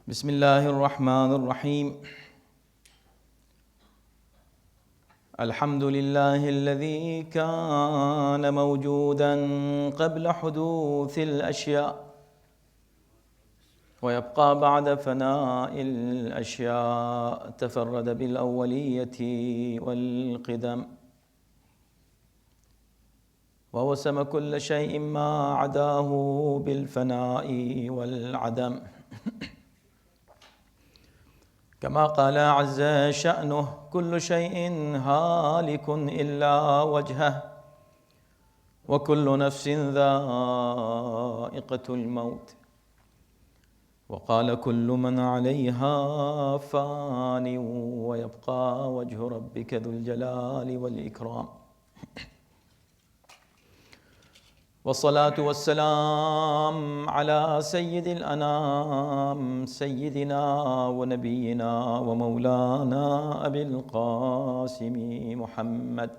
بسم الله الرحمن الرحيم. الحمد لله الذي كان موجودا قبل حدوث الأشياء ويبقى بعد فناء الأشياء، تفرد بالأولية والقدم ووسم كل شيء ما عداه بالفناء والعدم، كما قال عز شأنه: كل شيء هالك إلا وجهه وكل نفس ذائقة الموت، وقال: كل من عليها فان ويبقى وجه ربك ذو الجلال والإكرام. والصلاة والسلام على سيد الأنام، سيدنا ونبينا ومولانا أبي القاسم محمد.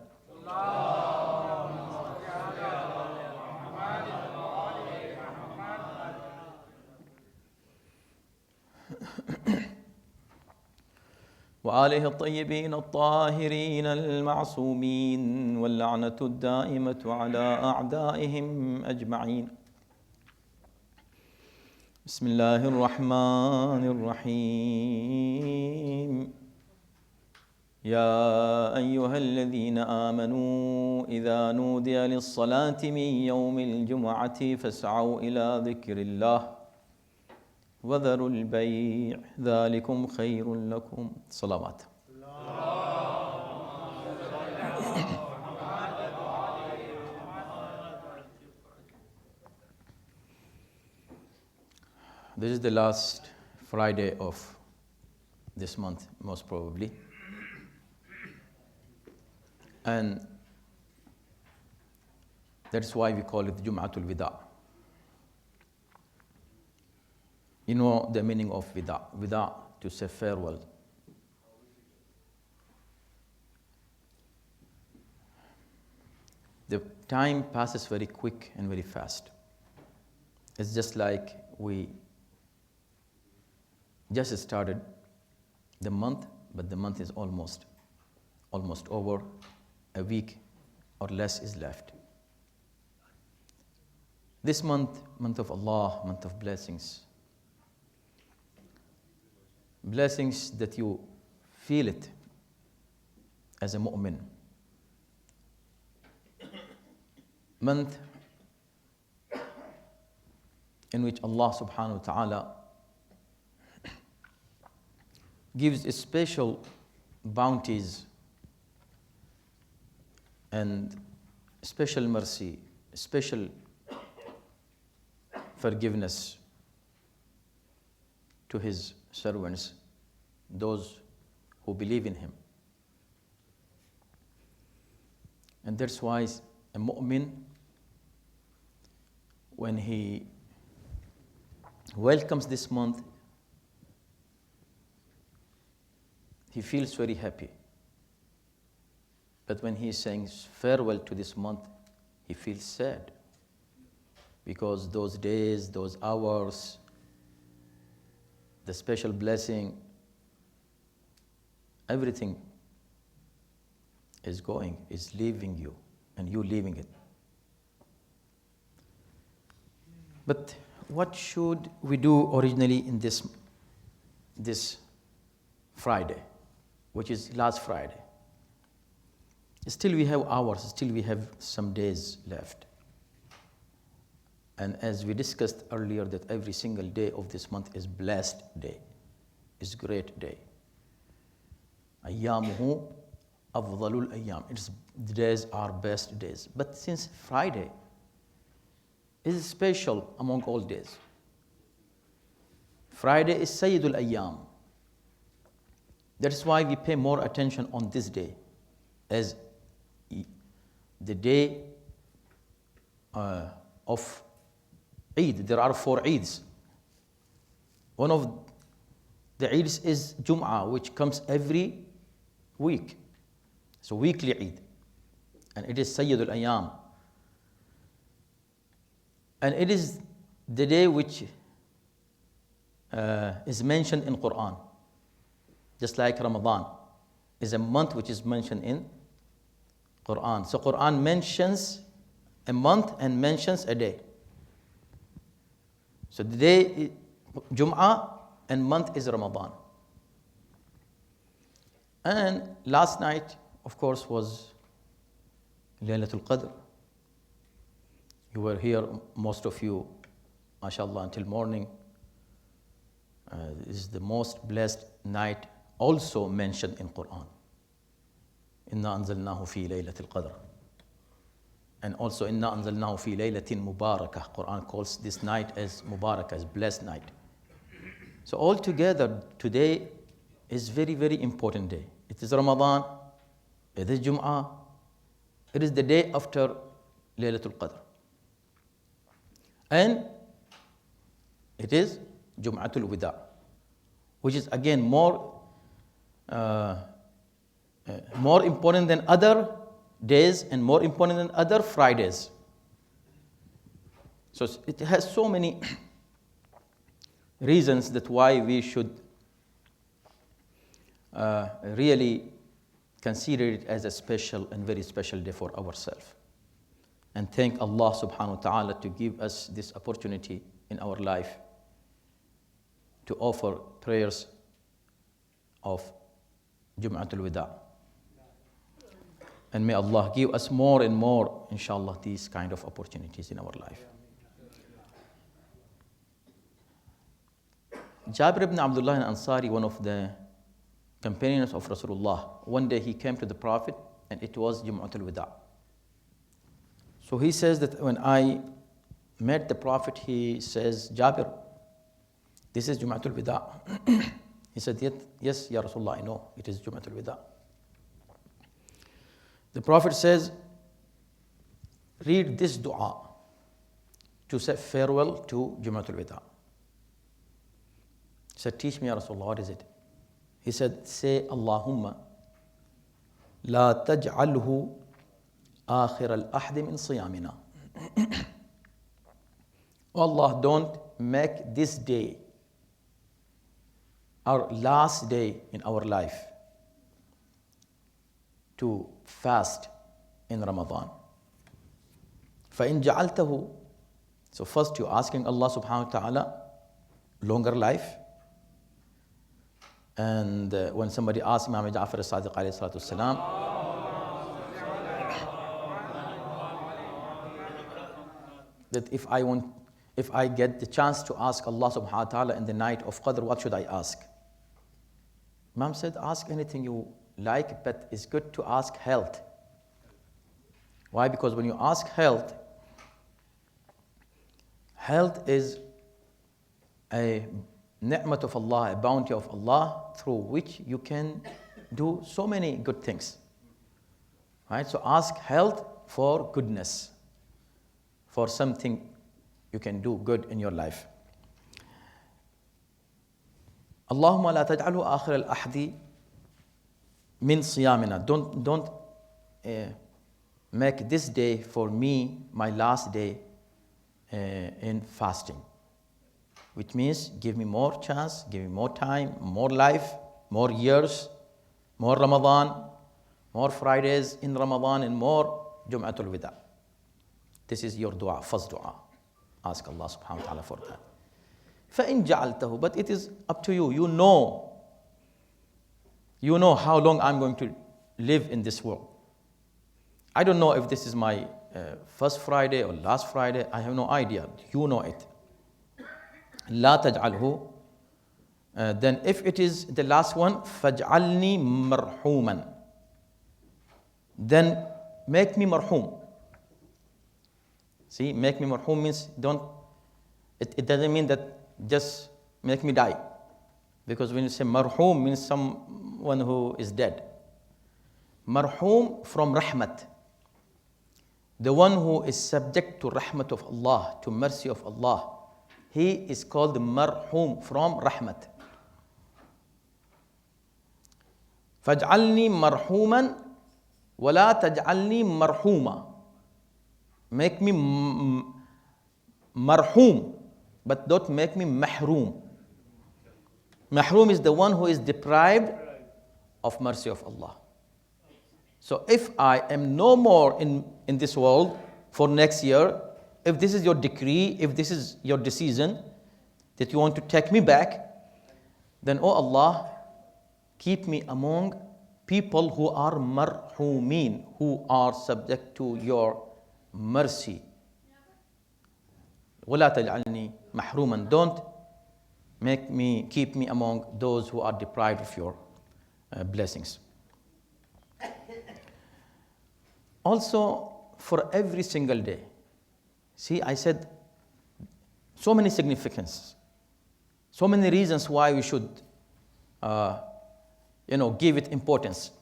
وآله الطيبين الطاهرين المعصومين، واللعنة الدائمة على أعدائهم أجمعين. بسم الله الرحمن الرحيم. يا أيها الذين آمنوا إذا نودي للصلاة من يوم الجمعة فاسعوا إلى ذكر الله وذروا البيع ذلكم خير لكم. صلوات. This is the last Friday of this month, most probably. And that's why we call it Jum'atul Wida. You know the meaning of Wida. Wida, to say farewell. The time passes very quick and very fast. It's just like we just started the month, but the month is almost over. A week or less is left. This month of Allah, month of blessings. Blessings that you feel it as a mu'min. Month in which Allah subhanahu wa ta'ala gives special bounties and special mercy, special forgiveness to His servants, those who believe in Him. And that's why a mu'min, when he welcomes this month, he feels very happy. But when he is saying farewell to this month, he feels sad, because those days, those hours, the special blessing, everything is going, is leaving you, and you leaving it. But what should we do originally in this Friday, which is last Friday? Still we have hours, still we have some days left. And as we discussed earlier, that every single day of this month is blessed day, is great day. Ayyamuhu afdalul ayyam. The days are best days. But since Friday is special among all days, Friday is Sayyidul Ayyam. That's why we pay more attention on this day as the day of Eid. There are 4 Eids. One of the Eids is Jum'ah, which comes every week. So weekly Eid. And it is Sayyidul Ayyam. And it is the day which is mentioned in Quran. Just like Ramadan is a month which is mentioned in Quran. So Quran mentions a month and mentions a day. So the day Jum'ah and month is Ramadan. And last night, of course, was Laylatul Qadr. You were here, most of you, mashallah, until morning. This is the most blessed night, also mentioned in Quran. Inna anzalnahu fi laylatil qadr. And also, Inna anzalnahu fi laylatin mubarakah. Quran calls this night as mubarakah, as blessed night. So altogether, today is very, very important day. It is Ramadan, it is Jum'ah, it is the day after Laylatul Qadr. And it is Jum'atul Wida, which is again more important than other days and more important than other Fridays. So it has so many reasons that why we should really consider it as a special and very special day for ourselves. And thank Allah subhanahu wa ta'ala to give us this opportunity in our life to offer prayers of Jum'atul Wida. And may Allah give us more and more, inshallah, these kind of opportunities in our life. Jabir ibn Abdullah al-Ansari, one of the companions of Rasulullah, one day he came to the Prophet and it was Jum'atul Wida. So he says that when I met the Prophet, he says, Jabir, this is Jum'atul Wida. He said, yes, Ya Rasulullah, I know it is Jum'atul Wida. The Prophet says, read this dua to say farewell to Jum'atul Wida. He said, teach me, Ya Rasulullah, what is it? He said, say, Allahumma la taj'alhu akhir al-ahdi min siyamina. Oh Allah, don't make this day our last day in our life to fast in Ramadan. فَإِن جَعَلْتَهُ. So first you're asking Allah subhanahu wa ta'ala longer life. And when somebody asked Imam Ja'far as-Sadiq alayhi salatu wasalam, that if I get the chance to ask Allah subhanahu wa ta'ala in the night of Qadr, what should I ask? Imam said, ask anything you like, but it's good to ask health. Why? Because when you ask health, health is a ni'mat of Allah, a bounty of Allah, through which you can do so many good things. Right? So ask health for goodness, for something you can do good in your life. Allahumma la taj'alhu akhir al-ahdi min siyamina. Don't make this day for me my last day in fasting. Which means give me more chance, give me more time, more life, more years, more Ramadan, more Fridays in Ramadan, and more Jum'atul Wida. This is your dua, first dua. Ask Allah subhanahu wa ta'ala for that. فَإِن جَعَلْتَهُ. But it is up to you. You know how long I'm going to live in this world. I don't know if this is my first Friday or last Friday. I have no idea. You know it. لا تجعله. Then if it is the last one, فَاجْعَلْنِي مَرْحُومًا. Then make me marhum. See, make me marhum means it doesn't mean that just make me die. Because when you say marhum means someone who is dead. Marhum from rahmat. The one who is subject to rahmat of Allah, to mercy of Allah. He is called marhum from rahmat. فَاجْعَلْنِي مَرْحُومًا وَلَا تَجْعَلْنِي مَرْحُومًا. Make me marhum, but don't make me mahroom. Mahroom is the one who is deprived of mercy of Allah. So if I am no more in this world for next year, if this is your decree, if this is your decision that you want to take me back, then, oh Allah, keep me among people who are marhumeen, who are subject to your mercy. وَلَا تَجْعَلْنِي مَحْرُومًا. Don't keep me among those who are deprived of your blessings. Also, for every single day. See, I said so many significances, so many reasons why we should give it importance.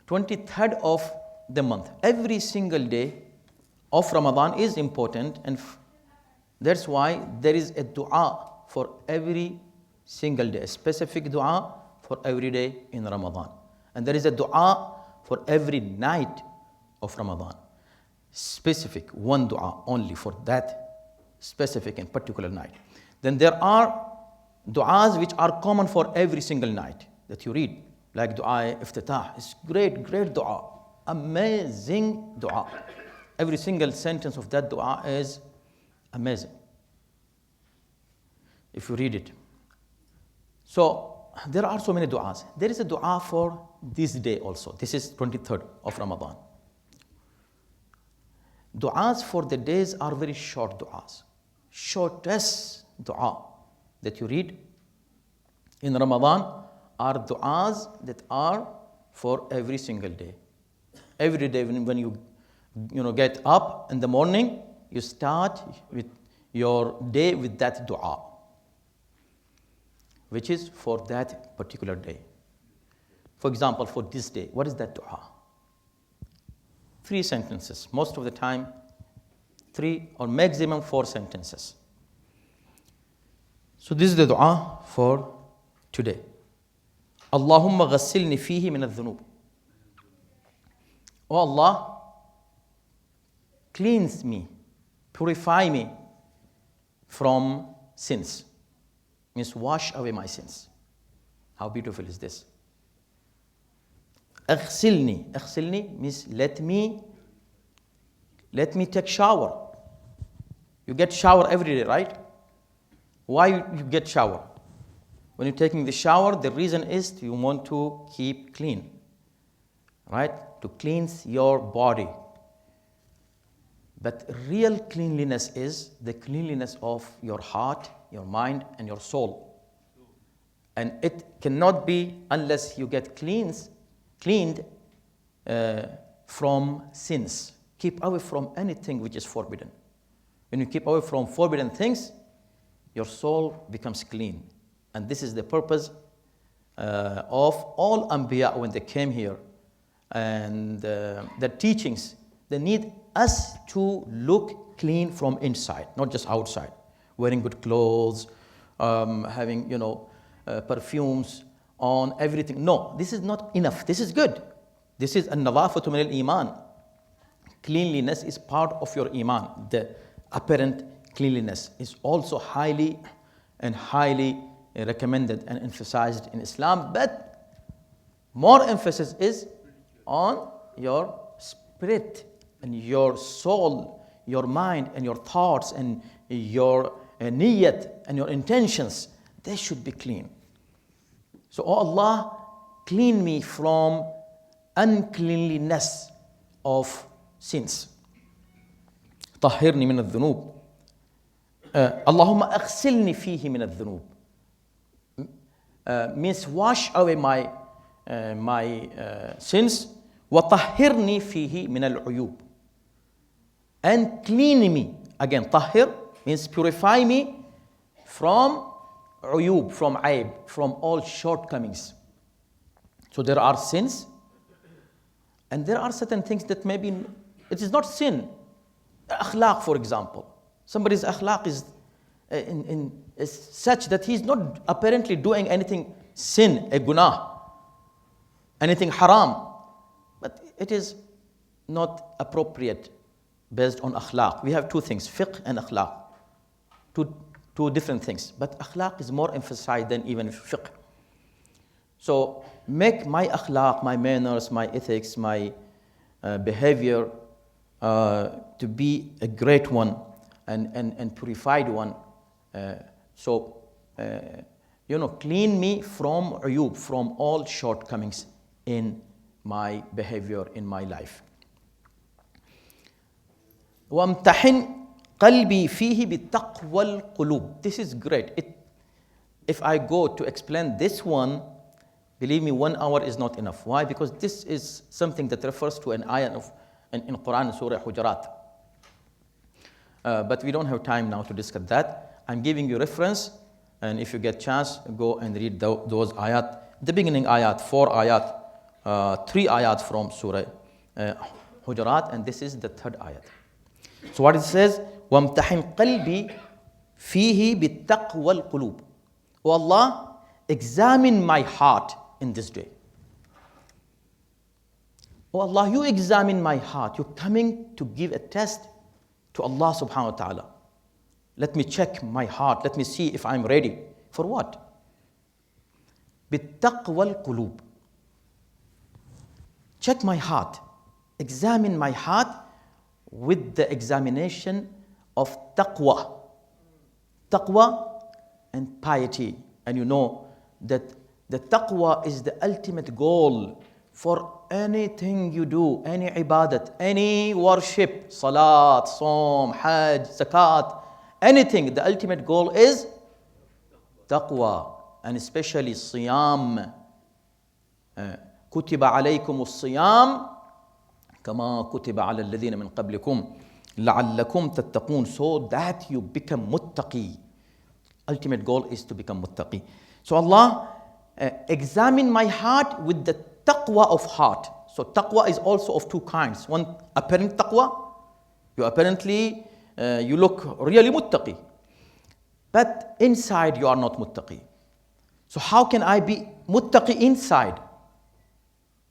23rd of the month, every single day of Ramadan is important, and that's why there is a dua for every single day, a specific dua for every day in Ramadan. And there is a dua for every night of Ramadan. Specific, one dua only for that specific and particular night. Then there are du'as which are common for every single night that you read, like dua iftitah. It's great, great dua, amazing dua. Every single sentence of that dua is amazing if you read it. So there are so many du'as. There is a dua for this day also. This is 23rd of Ramadan. Du'as for the days are very short du'as. Shortest dua that you read in Ramadan are du'as that are for every single day. Every day when you get up in the morning, you start with your day with that dua, which is for that particular day. For example, for this day, what is that dua? 3 sentences, most of the time 3 or maximum 4 sentences. So this is the dua for today. Allahumma ghassilni fihi min al-dhunub. Oh Allah, cleanse me, purify me from sins. Means wash away my sins. How beautiful is this? Aghsilni. Aghsilni means let me take shower. You get shower every day, right? Why you get shower? When you're taking the shower, the reason is you want to keep clean, right? To cleanse your body. But real cleanliness is the cleanliness of your heart, your mind, and your soul. And it cannot be unless you get cleaned from sins. Keep away from anything which is forbidden. When you keep away from forbidden things, your soul becomes clean. And this is the purpose of all Anbiya when they came here. And their teachings, they need us to look clean from inside, not just outside. Wearing good clothes, having, perfumes on everything. No, this is not enough. This is good. This is an-nadafatu min al-iman. Cleanliness is part of your iman. The apparent cleanliness is also highly recommended and emphasized in Islam, but more emphasis is on your spirit and your soul, your mind and your thoughts and your niyyat and your intentions. They should be clean. So, oh Allah, clean me from uncleanliness of sins. طهرني من الذنوب. اللهم اغسلني فيه من الذنوب. Means wash away my sins. وطهرني فيه من العيوب. And clean me. Again, طهر means purify me from uyub, from aib, from all shortcomings. So there are sins, and there are certain things that maybe it is not sin. Akhlaq, for example. Somebody's akhlaq is such that he's not apparently doing anything sin, a gunah, anything haram, but it is not appropriate based on akhlaq. We have 2 things, fiqh and akhlaq. two different things. But akhlaq is more emphasized than even fiqh. So make my akhlaq, my manners, my ethics, my behavior to be a great one and purified one. Clean me from uyub, from all shortcomings in my behavior, in my life. وَامْتَحِنْ قَلْبِي فِيهِ بِتَقْوَى الْقُلُوبِ. This is great. If I go to explain this one, believe me, 1 hour is not enough. Why? Because this is something that refers to an ayah in Quran, Surah Hujarat. But we don't have time now to discuss that. I'm giving you reference, and if you get chance, go and read those ayat. The beginning ayat, 4 ayat, 3 ayat from Surah Hujarat, and this is the 3rd ayat. So what it says, وَامْتَحِنْ قَلْبِي فِيهِ بِالتَّقْوَى الْقُلُوبِ. O Allah, examine my heart in this day. Oh Allah, you examine my heart. You're coming to give a test to Allah subhanahu wa ta'ala. Let me check my heart. Let me see if I'm ready. For what? بِالتَّقْوَى الْقُلُوبِ. Check my heart. Examine my heart with the examination of taqwa. Taqwa and piety. And you know that the taqwa is the ultimate goal for anything you do, any ibadat, any worship, salat, som, hajj, zakat, anything. The ultimate goal is taqwa, and especially siyam. كتب عليكم الصيام كما كتب على الذين من قبلكم لعلكم تتقون, so that you become muttaqi. Ultimate goal is to become muttaqi. So Allah, examine my heart with the taqwa of heart. So taqwa is also of two kinds. One, apparent taqwa. You look really muttaqi, but inside you are not muttaqi. So how can I be muttaqi inside?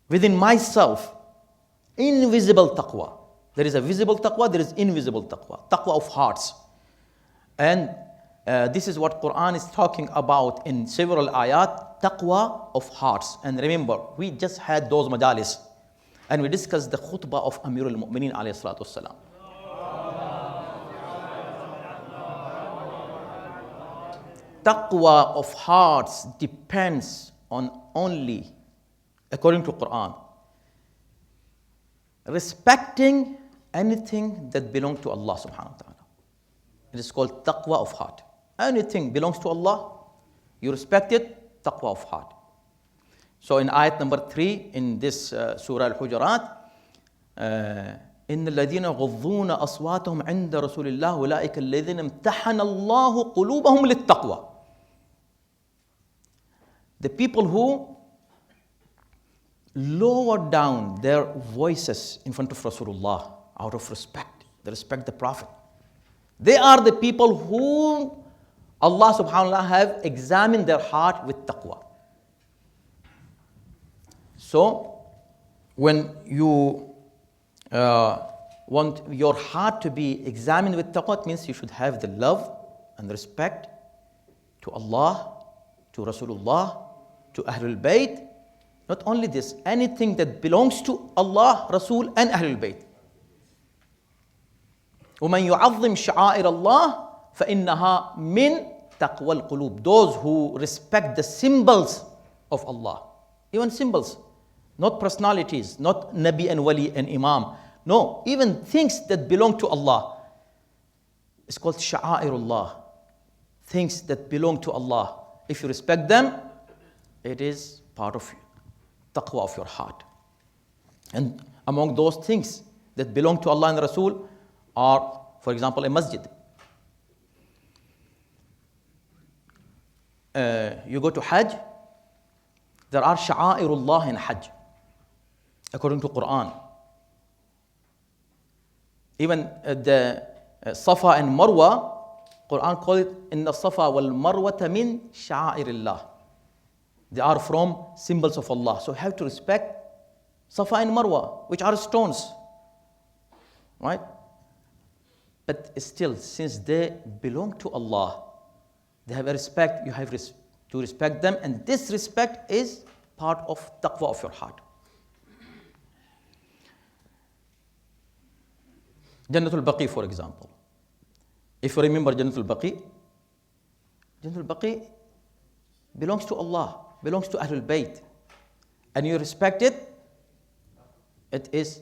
Within myself. Invisible taqwa. There is a visible taqwa, there is invisible taqwa. Taqwa of hearts. And this is what Quran is talking about in several ayat. Taqwa of hearts. And remember, we just had those majalis. And we discussed the khutbah of Amir al-Mu'mineen alayhi salatu wassalam. Taqwa of hearts depends on only, according to Quran, respecting anything that belongs to Allah subhanahu wa ta'ala. It is called taqwa of heart. Anything belongs to Allah, you respect it, taqwa of heart. So in ayat number 3 in this Surah Al-Hujarat, إن الذين يغضون أصواتهم عند رسول الله أولئك الذين امتحن الله قلوبهم للتقوى. The people who lower down their voices in front of Rasulullah out of respect, they respect the Prophet. They are the people whom Allah subhanahu wa ta'ala have examined their heart with taqwa. So, when you want your heart to be examined with taqwa, it means you should have the love and respect to Allah, to Rasulullah, to Ahlul Bayt. Not only this, anything that belongs to Allah, Rasul, and Ahlul Bayt. وَمَنْ يُعَظِّمْ شَعَائِرَ اللَّهِ فَإِنَّهَا مِنْ تَقْوَى الْقُلُوبِ. Those who respect the symbols of Allah. Even symbols. Not personalities, not Nabi and Wali and Imam. No, even things that belong to Allah. It's called sha'airullah. Things that belong to Allah. If you respect them, it is part of taqwa of your heart. And among those things that belong to Allah and Rasul are, for example, a masjid. You go to Hajj, there are sha'airullah in Hajj, according to Quran. Even the Safa and Marwa, Quran calls it, inna Safa wal Marwata min sha'airillah. They are from symbols of Allah. So you have to respect Safa and Marwa, which are stones. Right? But still, since they belong to Allah, They have a respect, you have to respect them, and this respect is part of taqwa of your heart. Jannatul Baqi, for example. If you remember Jannatul Baqi belongs to Allah, belongs to Ahlul Bayt, and you respect it, it is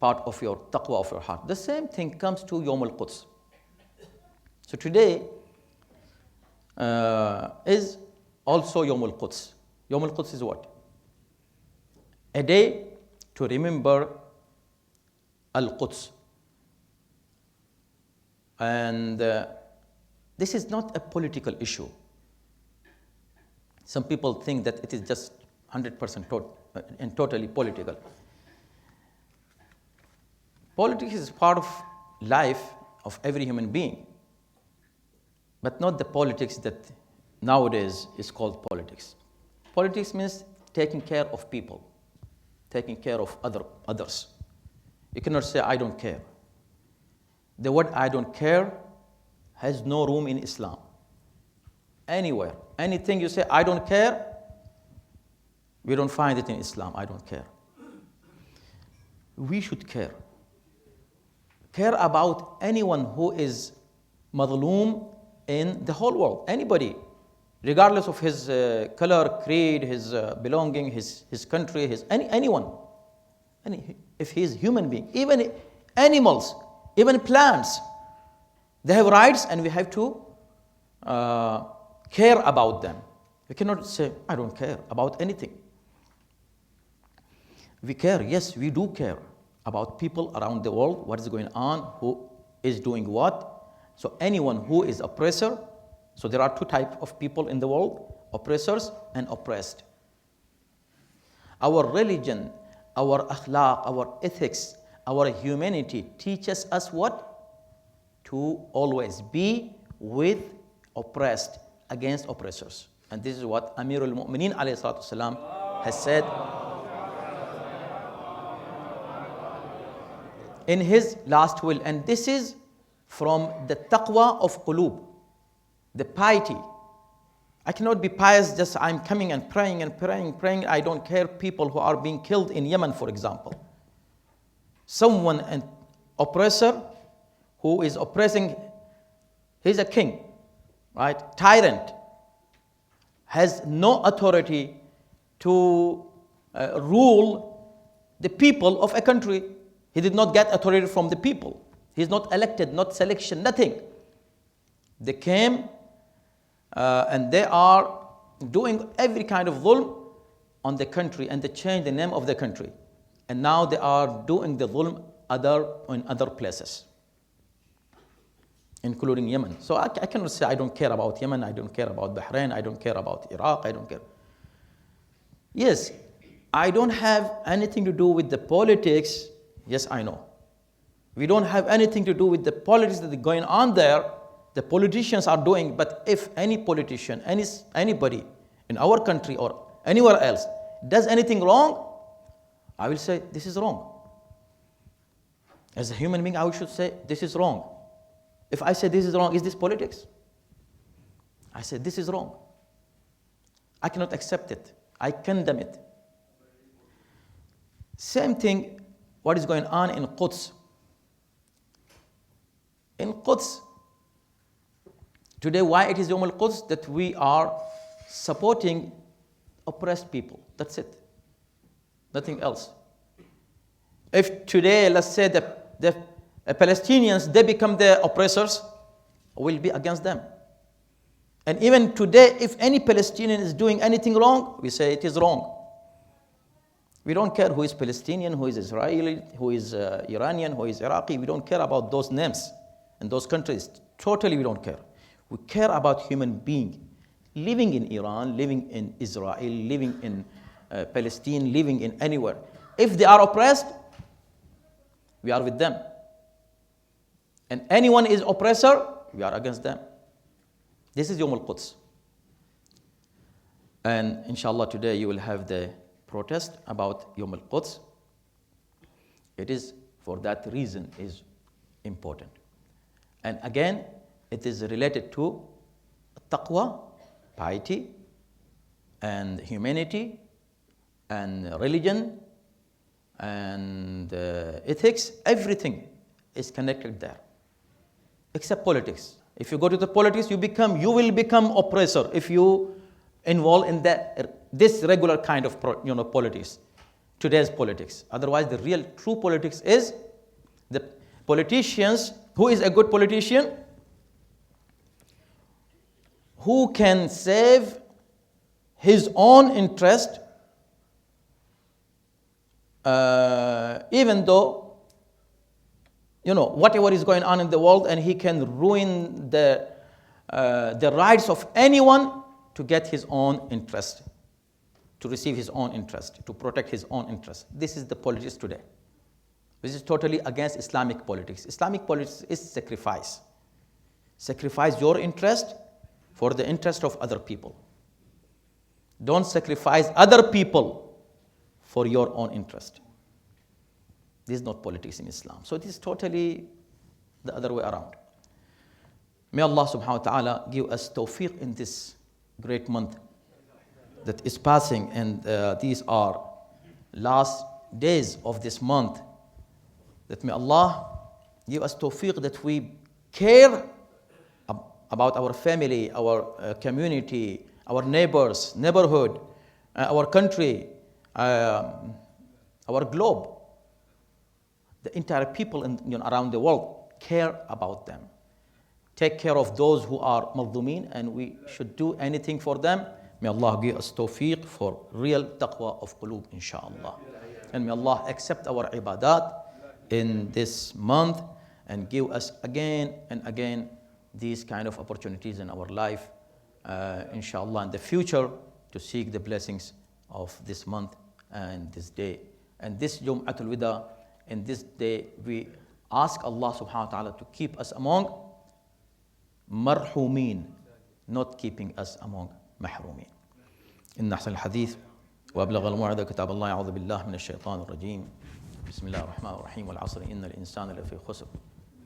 part of your taqwa of your heart. The same thing comes to Yawm al-Quds. So today is also Yawm al-Quds. Yawm al-Quds is what? A day to remember al-Quds. And this is not a political issue. Some people think that it is just 100% and totally political. Politics is part of life of every human being, but not the politics that nowadays is called politics. Politics means taking care of people, taking care of others. You cannot say, I don't care. The word I don't care has no room in Islam. Anywhere, anything you say, I don't care, we don't find it in Islam, I don't care. We should care. Care about anyone who is madloom in the whole world, anybody, regardless of his color, creed, his belonging, his country, anyone. If he is human being, even animals, even plants, they have rights and we have to care about them. We cannot say, I don't care about anything. We care, yes, we do care about people around the world, what is going on, who is doing what. So anyone who is oppressor, so there are two types of people in the world, oppressors and oppressed. Our religion, our akhlaq, our ethics, our humanity teaches us what? To always be with oppressed against oppressors. And this is what Amirul Mu'mineen alayhi salatu wasalam has said in his last will. And this is from the taqwa of qulub, the piety. I cannot be pious just I'm coming and praying and praying. I don't care people who are being killed in Yemen, for example. Someone, an oppressor who is oppressing, he's a king, right? Tyrant, has no authority to rule the people of a country. He did not get authority from the people. He's not elected, not selection, nothing. They came and they are doing every kind of dhulm on the country, and they changed the name of the country. And now they are doing the dhulm in other places, including Yemen. So I cannot say I don't care about Yemen, I don't care about Bahrain, I don't care about Iraq, I don't care. Yes, I don't have anything to do with the politics. Yes, I know. We don't have anything to do with the politics that is going on there. The politicians are doing, but if any politician, anybody in our country or anywhere else does anything wrong, I will say this is wrong. As a human being, I should say this is wrong. If I say this is wrong, is this politics? I say this is wrong. I cannot accept it. I condemn it. Same thing, what is going on in Quds. In Quds, today, why it is Yawm al-Quds? That we are supporting oppressed people. That's it. Nothing else. If today, let's say the Palestinians, they become the oppressors, we'll be against them. And even today, if any Palestinian is doing anything wrong, we say it is wrong. We don't care who is Palestinian, who is Israeli, who is Iranian, who is Iraqi. We don't care about those names and those countries. Totally, we don't care. We care about human being living in Iran, living in Israel, living in Palestine, living in anywhere. If they are oppressed, we are with them. And anyone is oppressor, we are against them. This is Yawm al-Quds. And inshallah today you will have the protest about Yawm al-Quds. It is, for that reason, is important. And again, it is related to taqwa, piety, and humanity, and religion, and ethics, everything is connected there, except politics. If you go to the politics, you will become oppressor if you involve in this regular kind of politics, today's politics. Otherwise, the real true politics is the politicians. Who is a good politician? Who can save his own interest, even though whatever is going on in the world, and he can ruin the rights of anyone to get his own interest, to receive his own interest, to protect his own interest. This is the politics today. This is totally against Islamic politics. Islamic politics is sacrifice. Sacrifice your interest for the interest of other people. Don't sacrifice other people for your own interest. This is not politics in Islam. So this is totally the other way around. May Allah subhanahu wa ta'ala give us tawfiq in this great month that is passing, and these are last days of this month. That may Allah give us tawfiq that we care about our family, our community, our neighbors, neighborhood, our country, our globe. The entire people around the world, care about them. Take care of those who are mazlumin, and we should do anything for them. May Allah give us tawfiq for real taqwa of qulub, inshaAllah. And may Allah accept our ibadat in this month and give us again and again these kind of opportunities in our life, inshallah, in the future, to seek the blessings of this month and this day. And this Jum'atul Wida, in this day, we ask Allah subhanahu wa ta'ala to keep us among marhumin, not keeping us among mahrumin. إن أحسن الحديث وأبلغ الموعظة كتاب الله. أعوذ بالله من الشيطان الرجيم. بسم الله الرحمن الرحيم. والعصر إن الإنسان لفي خسر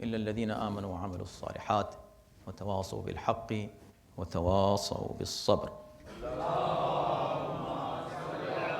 إلا الذين آمنوا وعملوا الصالحات وتواصوا بالحق وتواصوا بالصبر.